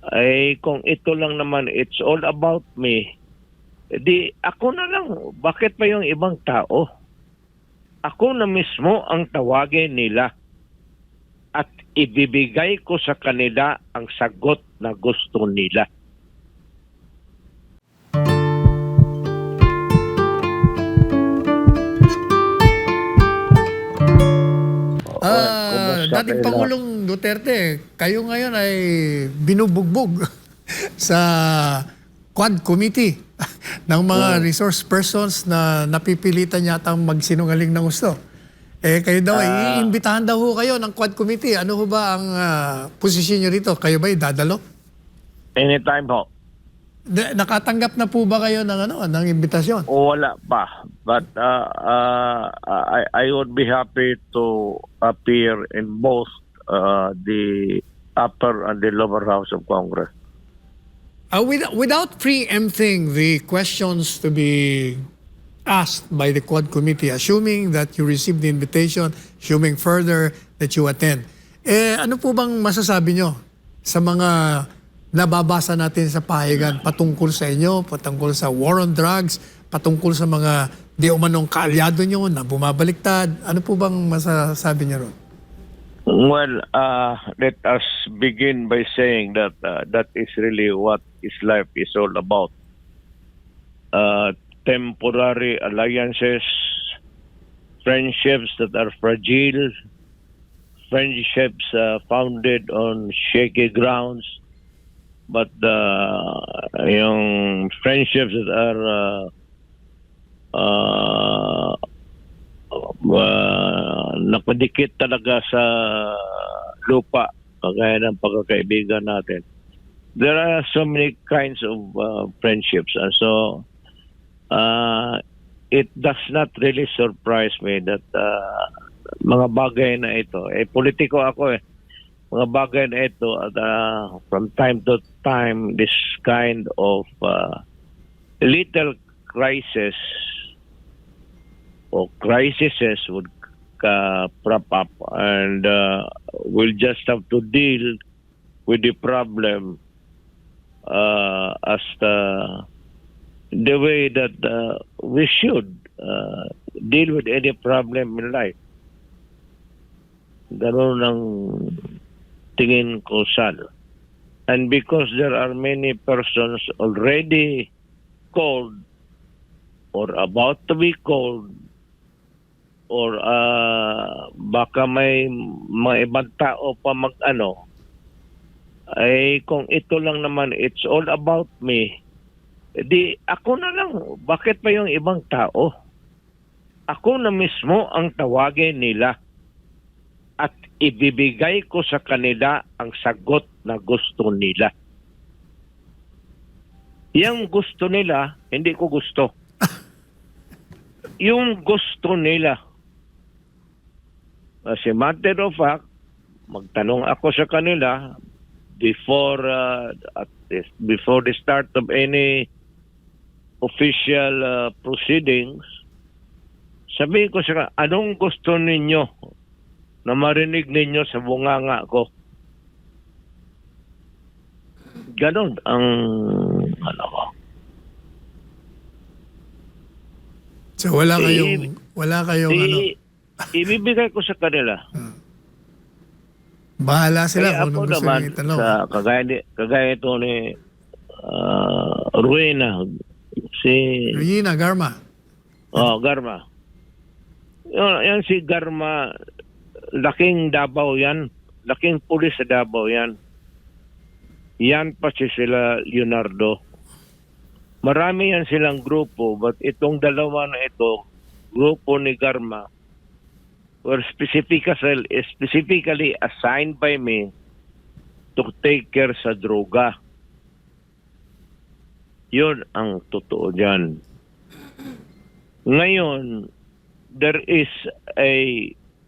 Ay kung ito lang naman, it's all about me, di ako na lang. Bakit pa yung ibang tao? Ako na mismo ang tawagin nila at ibibigay ko sa kanila ang sagot na gusto nila. Kumusta Dating kayo lahat? Pangulong Duterte, kayo ngayon ay binubugbog sa Quad Committee ng mga resource persons na napipilitan yata magsinungaling ng gusto. Kayo daw, iimbitahan daw ho kayo ng Quad Committee. Ano ho ba ang posisyon nyo rito? Kayo ba dadalo? Anytime ho. Nakatanggap na po ba kayo ng imbitasyon? Wala pa. But I would be happy to appear in both the upper and the lower house of Congress. Without preempting the questions to be asked by the Quad Committee, assuming that you received the invitation, assuming further that you attend, ano po bang masasabi nyo sa mga nababasa natin sa pahayagan patungkol sa inyo, patungkol sa war on drugs, patungkol sa mga di umanong kaalyado nyo na bumabaliktad? Ano po bang masasabi nyo ron? Well, let us begin by saying that that is really what is life is all about. Temporary alliances, friendships that are fragile, friendships founded on shaky grounds, but yung friendships that are nakadikit talaga sa lupa, kagaya ng pagkakaibigan natin. There are so many kinds of friendships, and so it does not really surprise me that mga bagay na ito, politiko ako mga bagay na ito, from time to time, this kind of little crisis or crises would prop up, and we'll just have to deal with the problem as the way that we should deal with any problem in life. Ganun ang tingin ko, Sal. And because there are many persons already called or about to be called, or baka may mga ibang tao pa ay kung ito lang naman, it's all about me, di ako na lang. Bakit pa yung ibang tao? Ako na mismo ang tawagin nila at ibibigay ko sa kanila ang sagot na gusto nila. Yung gusto nila, hindi ko gusto. Yung gusto nila. As a matter of fact, magtanong ako sa kanila before the start of any official proceedings. Sabihin ko sa kanila, anong gusto ninyo na marinig ninyo sa bunganga ko? Ganon ang ko. So wala kayong ibibigay ko sa kanila. Bahala sila Kaya kung ako ano gusto naman, nyo itanong. sa kagaya ito ni Ruena, si Regina Garma. Garma. Yan si Garma, laking Davao yan. Laking pulis sa Davao yan. Yan pa sila Leonardo. Marami yan silang grupo, but itong dalawa na ito, grupo ni Garma, were specifically assigned by me to take care sa droga. Yun ang totoo dyan. Ngayon, there is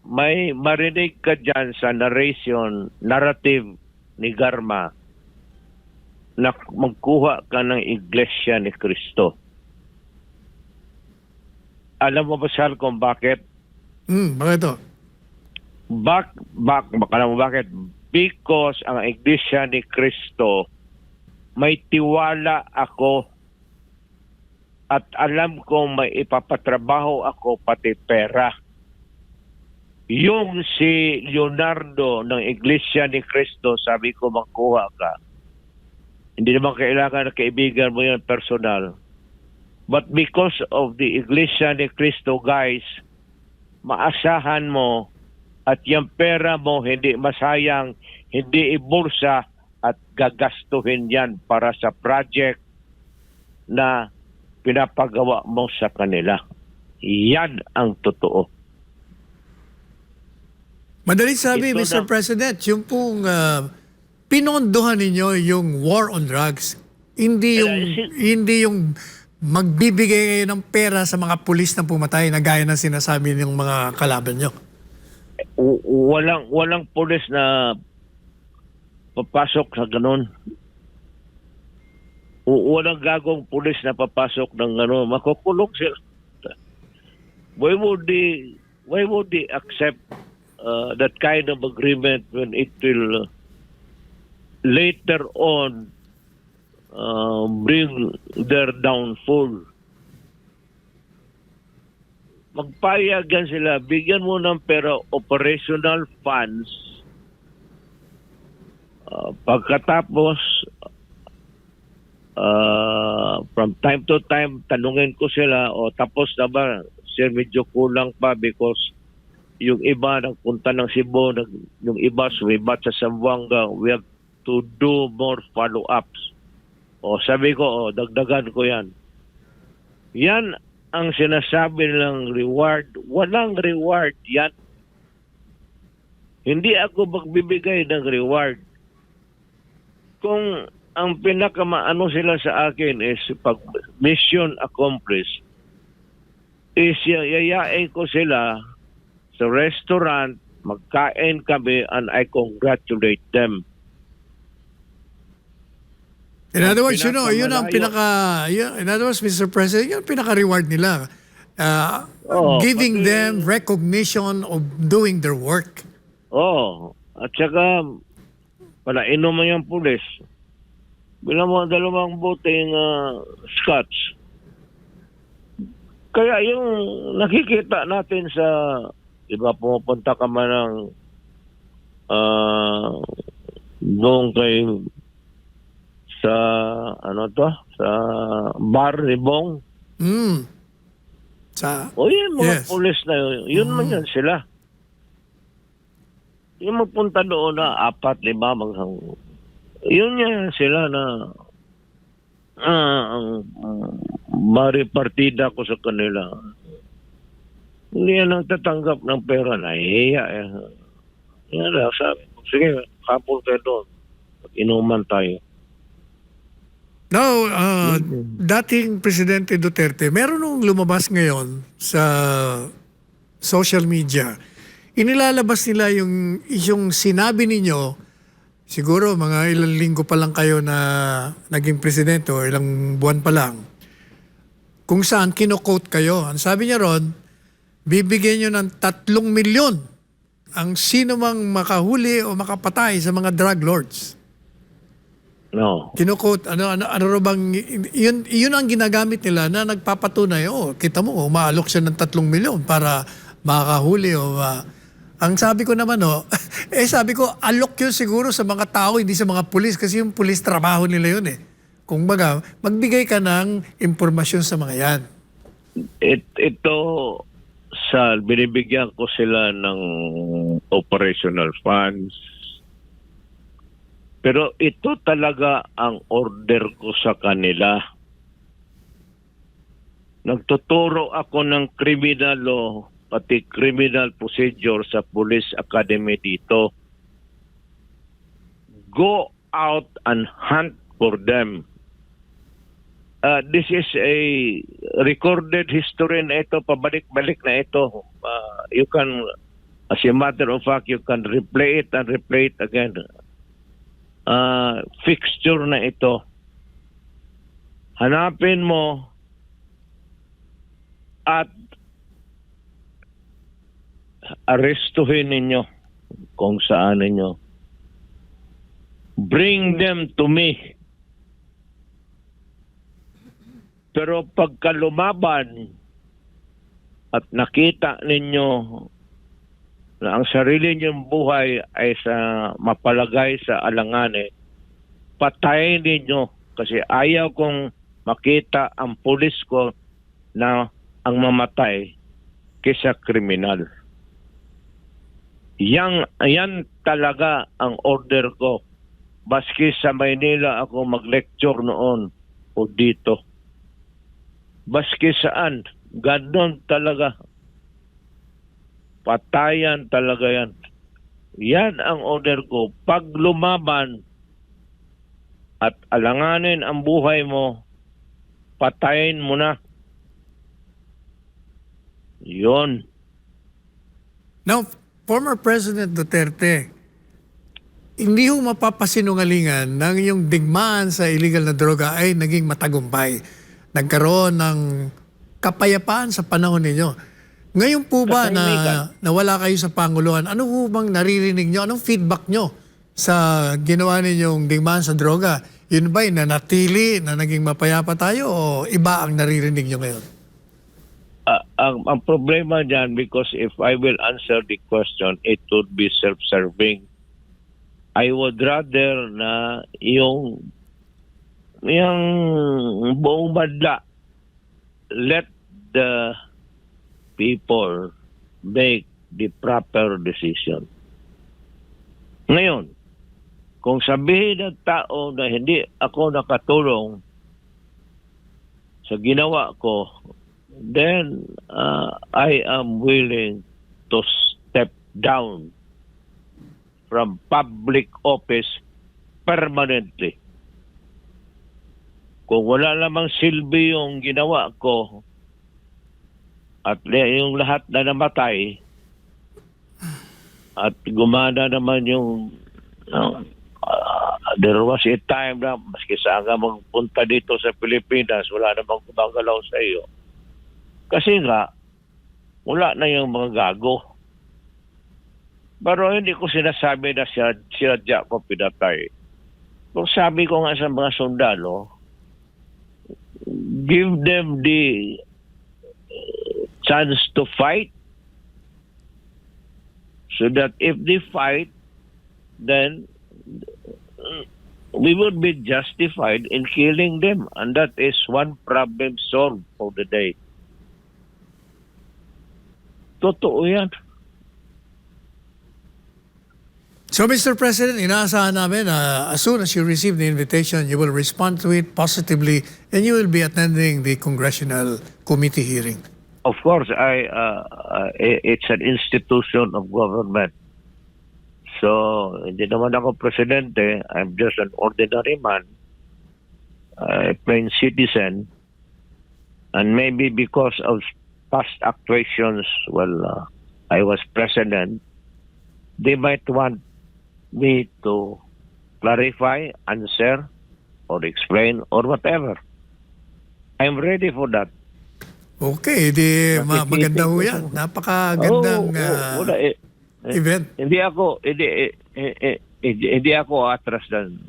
may marinig ka dyan sa narrative ni Garma na magkuha ka ng Iglesia ni Cristo. Alam mo ba, Sal, kung bakit? Bakit to? Alam mo bakit? Because ang Iglesia ni Cristo may tiwala ako at alam ko may ipapatrabaho ako pati pera. Yung si Leonardo ng Iglesia ni Cristo, sabi ko magkuha ka. Hindi naman kailangan na kaibigan mo yan personal. But because of the Iglesia ni Cristo, guys, maasahan mo at yung pera mo hindi masayang, hindi ibulsa at gagastuhin yan para sa project na pinapagawa mo sa kanila. Yan ang totoo. Madaling sabi, Ito Mr. na- President, yung pong pinondohan ninyo yung war on drugs, hindi yung magbibigay kayo ng pera sa mga pulis na pumatay na gaya ng sinasabi ng mga kalaban nyo. Walang pulis na papasok sa ganun. Walang gagong pulis na papasok ng ganun. Makukulong sila. Why would they accept that kind of agreement when it will later on bring their downfall? Magpayagan sila, bigyan mo ng pera, operational funds. Pagkatapos, from time to time, tanungin ko sila, tapos na ba? Sir, medyo kulang pa because yung iba nagpunta ng Cebu, yung iba sumibat sa Zamboanga. We have to do more follow-ups. Sabi ko, dagdagan ko yan. Yan ang sinasabi ng reward. Walang reward yan. Hindi ako magbibigay ng reward. Kung ang pinakamaano sila sa akin is pag mission accomplished, is yayain ko sila sa restaurant, magkain kami, and I congratulate them. In other words, yun ang in other words, Mr. President, yun ang pinaka-reward nila. Giving them recognition of doing their work. At saka, palainom mo yung pulis. Bilang mo 2 boteng scotch. Kaya yung nakikita natin sa iba, pumupunta ka man ng doon kay sa sa bar ni Bong. Yung mga pulis na yun man yan sila. Yung magpunta doon na 4, 5 yun yan sila na maripartida ko sa kanila. Hindi yan ang tatanggap ng pera. Nahihiya. Yan lang, sabi ko, sige, kapul kayo doon. Inuman tayo. Now, dating Presidente Duterte, meron nung lumabas ngayon sa social media, inilalabas nila yung sinabi ninyo, siguro mga ilang linggo pa lang kayo na naging presidente o ilang buwan pa lang, kung saan kino-quote kayo. Ang sabi niya ron, bibigyan nyo ng 3 milyon ang sino mang makahuli o makapatay sa mga drug lords. No. Kino-quote, ano bang, yun ang ginagamit nila na nagpapatunay, kita mo, umaalok siya ng 3 milyon para makahuli o ang sabi ko naman, sabi ko, alok yun siguro sa mga tao, hindi sa mga pulis, kasi yung pulis trabaho nila yun Kung baga, magbigay ka ng impormasyon sa mga yan. Ito, binibigyan ko sila ng operational funds. Pero ito talaga ang order ko sa kanila. Nagtuturo ako ng criminal law, pati criminal procedure sa Police Academy dito. Go out and hunt for them. This is a recorded history na ito, pabalik-balik na ito. You can, as a matter of fact, you can replay it and replay it again. Fixture na ito. Hanapin mo at arestuhin ninyo kung saan ninyo. Bring them to me. Pero pagka lumaban at nakita ninyo na ang sarili ninyong buhay ay mapalagay sa alanganin, patayin ninyo kasi ayaw kong makita ang pulis ko na ang mamatay kaysa kriminal. Yan talaga ang order ko. Baski sa Maynila ako mag-lecture noon o dito. Baski saan, ganon talaga. Patayan talaga yan. Yan ang order ko. Pag lumaban at alanganin ang buhay mo, patayin mo na. Yun. Now, former President Duterte, hindi ho mapapasinungalingan ng yung digmaan sa illegal na droga ay naging matagumpay. Nagkaroon ng kapayapaan sa panahon ninyo. Ngayon po ba na nawala kayo sa Panguluhan, ano po bang naririnig nyo? Anong feedback nyo sa ginawa ninyong digmaan sa droga? Yun ba'y nanatili na naging mapayapa tayo o iba ang naririnig nyo ngayon? Ang problema dyan, because if I will answer the question, it would be self-serving. I would rather na yung buong badla, let the people make the proper decision. Ngayon, kung sabihin ng tao na hindi ako nakatulong sa ginawa ko, then I am willing to step down from public office permanently. Kung wala namang silbi yung ginawa ko at yung lahat na namatay at gumana naman yung there was a time na maski saan ka magpunta dito sa Pilipinas, wala namang gumagalaw sa iyo. Kasi nga, wala na yung mga gago. Pero hindi ko sinasabi na sinadya ko pinatay. Kung sabi ko nga sa mga sundalo, give them the chance to fight so that if they fight, then we would be justified in killing them. And that is one problem solved for the day. Totoo yan. So, Mr. President, inaasahan namin as soon as you receive the invitation, you will respond to it positively and you will be attending the Congressional Committee hearing. Of course, it's an institution of government. So, hindi naman ako presidente. I'm just an ordinary man, a plain citizen. And maybe because of past actuations, I was president, they might want me to clarify, answer, or explain, or whatever. I'm ready for that. Okay, maganda ho yan. Napakagandang event. Hindi ako atras dan.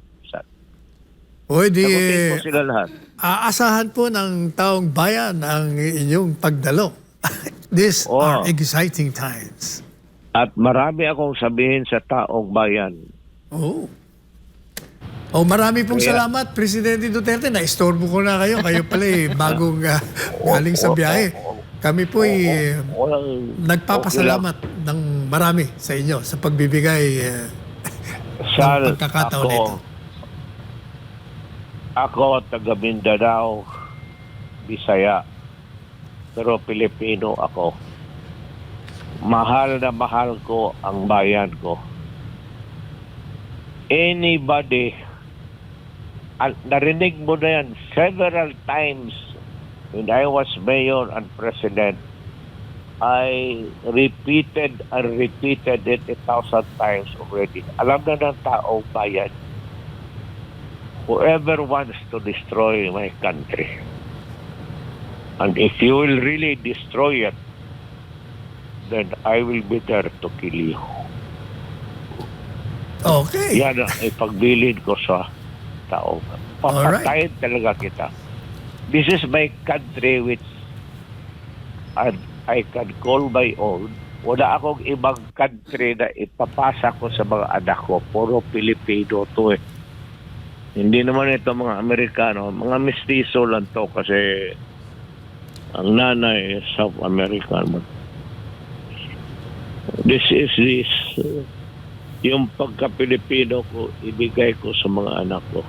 O, Sagutin po sila lahat. Aasahan po ng taong bayan ang inyong pagdalo. These are exciting times. At marami akong sabihin sa taong bayan. Marami pong salamat, Presidente Duterte. Na-istorbo ko na kayo. Kayo pala bagong galing sa biyahe. Kami po nagpapasalamat ng marami sa inyo sa pagbibigay ng pagkakataon nito. Ako, taga Mindanao, Bisaya, pero Pilipino ako. Mahal na mahal ko ang bayan ko. Anybody, narinig mo na yan several times when I was mayor and president, I repeated and repeated it 1,000 times already. Alam na ng taong bayan, whoever wants to destroy my country, and if you will really destroy it, then I will be there to kill you. Okay. Yan ang ipagbilin ko sa tao. Papatayin talaga kita. this is my country which I can call my own. Wala akong ibang country na ipapasa ko sa mga anak ko. Puro Pilipino to eh. Hindi naman ito mga Amerikano. Mga mestizo lang to kasi ang nanay South American. This is yung pagka-Pilipino ko, ibigay ko sa mga anak ko.